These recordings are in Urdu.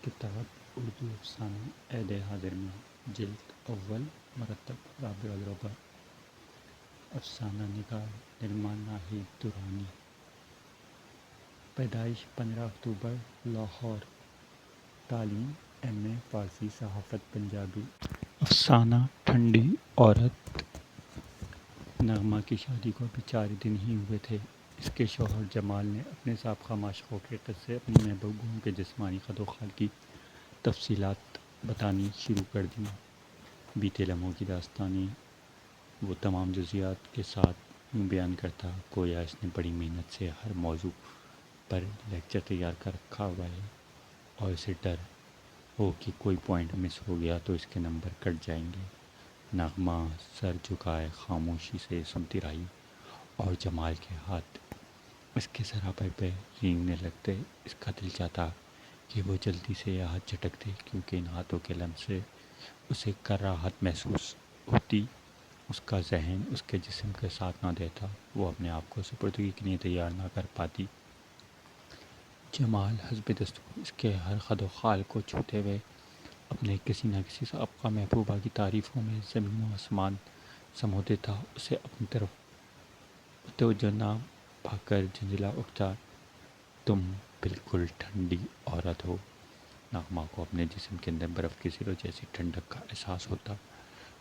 کتاب اردو افسانہ عہد حاضر میں جلد اول مرتب رابع الربع افسانہ نگار نرمان ناہید دورانی پیدائش 15 اکتوبر لاہور تعلیم ایم اے فارسی صحافت پنجابی افسانہ ٹھنڈی عورت نغمہ کی شادی کو ابھی 4 دن ہی ہوئے تھے۔ اس کے شوہر جمال نے اپنے سابقہ معشوقوں کے قصے اپنی محبوبوں کے جسمانی خد و خال کی تفصیلات بتانی شروع کر دیں۔ بیتے لمحوں کی داستانیں وہ تمام جزیات کے ساتھ یوں بیان کرتا گویا اس نے بڑی محنت سے ہر موضوع پر لیکچر تیار کر رکھا ہوا ہے اور اسے ڈر ہو کہ کوئی پوائنٹ مس ہو گیا تو اس کے نمبر کٹ جائیں گے۔ نغمہ سر جھکائے خاموشی سے سنتی رہی اور جمال کے ہاتھ اس کے سراپے پہ رینگنے لگتے۔ اس کا دل چاہتا کہ وہ جلدی سے یہ ہاتھ جھٹک دے کیونکہ ان ہاتھوں کے لمس سے اسے کر راحت محسوس ہوتی۔ اس کا ذہن اس کے جسم کے ساتھ نہ دیتا، وہ اپنے آپ کو سپردگی کے لیے تیار نہ کر پاتی۔ جمال حسب دستور اس کے ہر خد و خال کو چھوتے ہوئے اپنے کسی نہ کسی سابقہ محبوبہ کی تعریفوں میں زمین و آسمان سمو دیتا۔ اسے اپنی طرف توجہ نہ پا کر جھنجھلا اٹھتا، تم بالکل ٹھنڈی عورت ہو۔ نغمہ کو اپنے جسم کے اندر برف کی سروں جیسی ٹھنڈک کا احساس ہوتا۔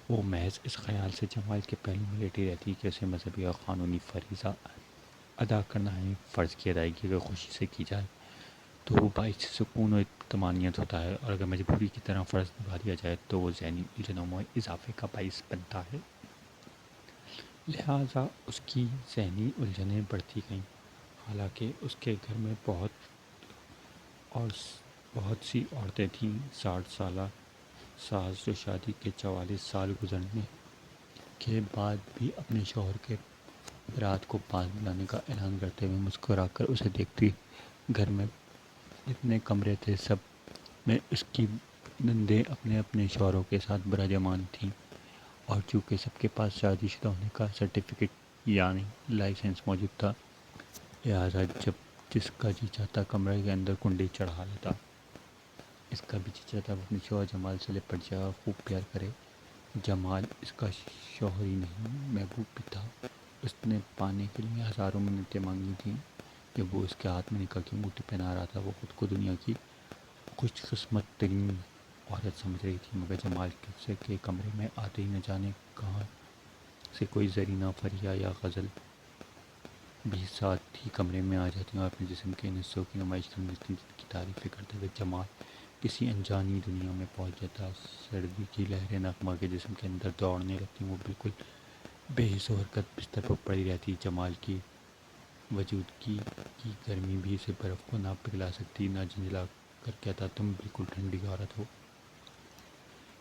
وہ محض اس خیال سے جمال کے پہلو میں لیٹی رہتی کہ اسے مذہبی اور قانونی فریضہ ادا کرنا ہے۔ فرض کی ادائیگی اگر خوشی سے کی جائے تو وہ باعث سکون و اطمینانیت ہوتا ہے، اور اگر مجبوری کی طرح فرض نبھا دیا جائے تو وہ ذہنی الجھنوں میں اضافے کا باعث بنتا ہے۔ لہٰذا اس کی ذہنی الجھنیں بڑھتی گئیں۔ حالانکہ اس کے گھر میں بہت سی عورتیں تھیں۔ 60 سالہ ساس جو شادی کے 44 سال گزرنے کے بعد بھی اپنے شوہر کے رات کو پاس بلانے کا اعلان کرتے ہوئے مسکرا کر اسے دیکھتی۔ گھر میں جتنے کمرے تھے سب میں اس کی نندیں اپنے اپنے شوہروں کے ساتھ براجمان تھیں، اور چونکہ سب کے پاس شادی شدہ ہونے کا سرٹیفکیٹ یعنی لائسنس موجود تھا، لہٰذا جب جس کا جی چاہتا کمرے کے اندر کنڈی چڑھا لیتا۔ اس کا بھی جی چاہتا وہ اپنے شوہر جمال سے لپٹ جائے اور خوب پیار کرے۔ جمال اس کا شوہر ہی نہیں محبوب بھی تھا۔ اس نے پانے کے لیے ہزاروں منتیں مانگی تھیں۔ جب وہ اس کے ہاتھ میں نکاح کی انگوٹھی پہنا رہا تھا وہ خود کو دنیا کی خوش قسمت ترین عورت سمجھ رہی تھی، مگر جمال کے کمرے میں آتے ہی نہ جانے کہاں سے کوئی زرینہ فریہ یا غزل بھی ساتھ ہی کمرے میں آ جاتی اور اپنے جسم کے ان حصوں کی نمائش کرنے لگتی جن کی تعریفیں کرتے ہوئے جمال کسی انجانی دنیا میں پہنچ جاتا۔ سردی کی لہریں نغمہ کے جسم کے اندر دوڑنے لگتی، وہ بالکل بے حس و حرکت بستر پر پڑی رہتی۔ جمال کی وجودگی کی گرمی بھی اسے برف کو نہ پگھلا سکتی۔ نہ جھنجھلا کر کہتا، تم بالکل ٹھنڈی عورت ہو۔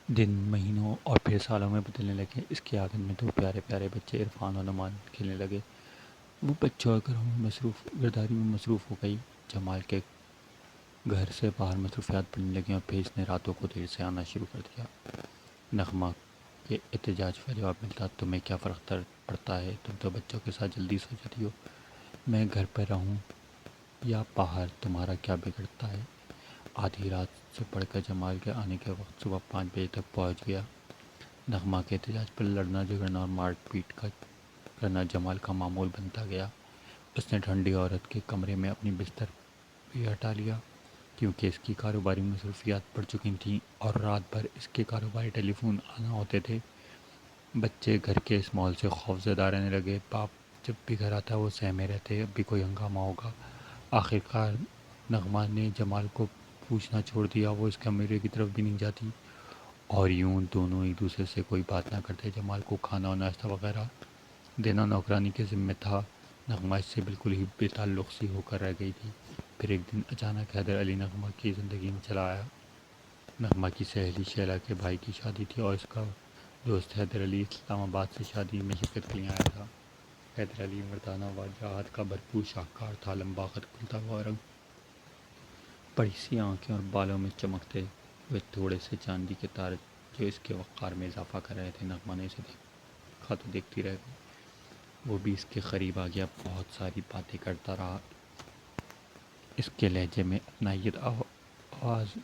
دن مہینوں اور پھر سالوں میں بدلنے لگے۔ اس کے آنگن میں 2 پیارے پیارے بچے عرفان اور نعمان کھیلنے لگے۔ وہ بچوں اور گھرداری میں مصروف ہو گئی۔ جمال کے گھر سے باہر مصروفیات بڑھنے لگیں اور پھر اس نے راتوں کو دیر سے آنا شروع کر دیا۔ نغمہ کے احتجاج کا جواب ملتا، تمہیں کیا فرق پڑتا ہے، تم تو بچوں کے ساتھ جلدی سو جاتی ہو، میں گھر پر رہوں یا باہر تمہارا کیا بگڑتا ہے۔ آدھی رات سے پڑھ کر جمال کے آنے کے وقت صبح 5 بجے تک پہنچ گیا۔ نغمہ کے احتجاج پر لڑنا جھگڑنا اور مار پیٹ کرنا جمال کا معمول بنتا گیا۔ اس نے ٹھنڈی عورت کے کمرے میں اپنی بستر بھی ہٹا لیا کیونکہ اس کی کاروباری مصروفیات بڑھ چکی تھیں اور رات بھر اس کے کاروباری ٹیلی فون آنا ہوتے تھے۔ بچے گھر کے اس ماحول سے خوف زدہ رہنے لگے۔ باپ جب بھی گھر آتا وہ سہمے رہتے اب بھی کوئی ہنگامہ ہوگا۔ آخرکار نغمہ نے جمال کو پوچھنا چھوڑ دیا، وہ اس کمرے کی طرف بھی نہیں جاتی، اور یوں دونوں ایک دوسرے سے کوئی بات نہ کرتے۔ جمال کو کھانا اور ناشتہ وغیرہ دینا نوکرانی کے ذمہ تھا۔ نغمہ اس سے بالکل ہی بے تعلق سی ہو کر رہ گئی تھی۔ پھر ایک دن اچانک حیدر علی نغمہ کی زندگی میں چلا آیا۔ نغمہ کی سہیلی شیلا کے بھائی کی شادی تھی اور اس کا دوست حیدر علی اسلام آباد سے شادی میں شرکت کے لیے آیا تھا۔ حیدر علی مردانہ وجاہت کا بھرپور شاہکار تھا، لمبا قد، کھلتا ہوا رنگ، بڑی سی آنکھیں اور بالوں میں چمکتے ہوئے تھوڑے سے چاندی کے تار جو اس کے وقار میں اضافہ کر رہے تھے۔ نغمہ نے اسے دیکھا تو دیکھتی رہ گئی۔ وہ بھی اس کے قریب آ گیا، بہت ساری باتیں کرتا رہا۔ اس کے لہجے میں اپنائیت، آواز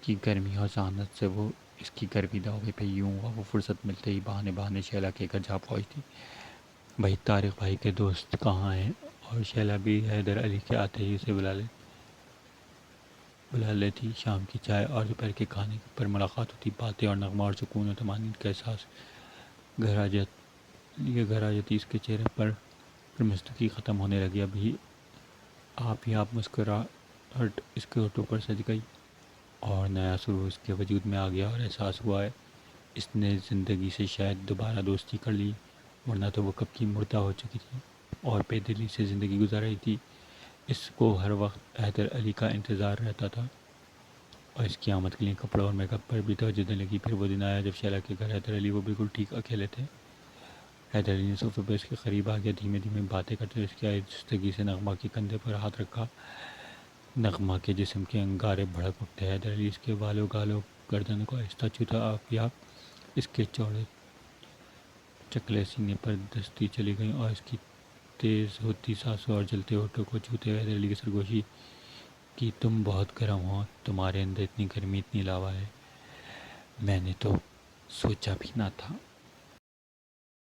کی گرمی اور ذہانت سے وہ اس کی گرمی دعوے پہ یوں ہوا وہ فرصت ملتے ہی بہانے بہانے شیلا کے گھر جا پہنچتی۔ بھائی طارق بھائی کے دوست کہاں ہیں؟ اور شیلا بھی حیدر علی کے آتے ہی اسے بلا لیتی۔ شام کی چائے اور دوپہر کے کھانے پر ملاقات ہوتی، باتیں اور نغمہ اور سکون و طمانین کا احساس گھر آ جاتی۔ اس کے چہرے پر پرمستگی ختم ہونے لگی، ابھی آپ مسکراہٹ اس کے ہونٹوں پر سج گئی اور نیا سرور اس کے وجود میں آ گیا، اور احساس ہوا ہے اس نے زندگی سے شاید دوبارہ دوستی کر لی، ورنہ تو وہ کب کی مردہ ہو چکی تھی اور بے دلی سے زندگی گزار رہی تھی۔ اس کو ہر وقت حیدر علی کا انتظار رہتا تھا اور اس کی آمد کے لیے کپڑوں اور میک اپ پر بھی توجہ دینے لگی۔ پھر وہ دن آیا جب شیلا کے گھر حیدر علی وہ بالکل ٹھیک اکیلے تھے۔ حیدر علی نے صوفے پہ اس کے قریب آ گیا، دھیمے دھیمے باتیں کرتے ہوئے اس کی آہستگی سے نغمہ کے کندھے پر ہاتھ رکھا۔ نغمہ کے جسم کے انگارے بھڑک اٹھتے، حیدر علی اس کے بالوں گالوں گردن کو آہستہ چھوتا، آپ اس کے چوڑے چکلے سینے پر دستی چلی گئیں اور اس کی تیز ہوتی سانسوں اور جلتے ہونٹوں کو چھوتے ہوئے حیدر علی کی سرگوشی کی، تم بہت گرم ہو، تمہارے اندر اتنی گرمی، اتنی لاوا ہے، میں نے تو سوچا بھی نہ تھا۔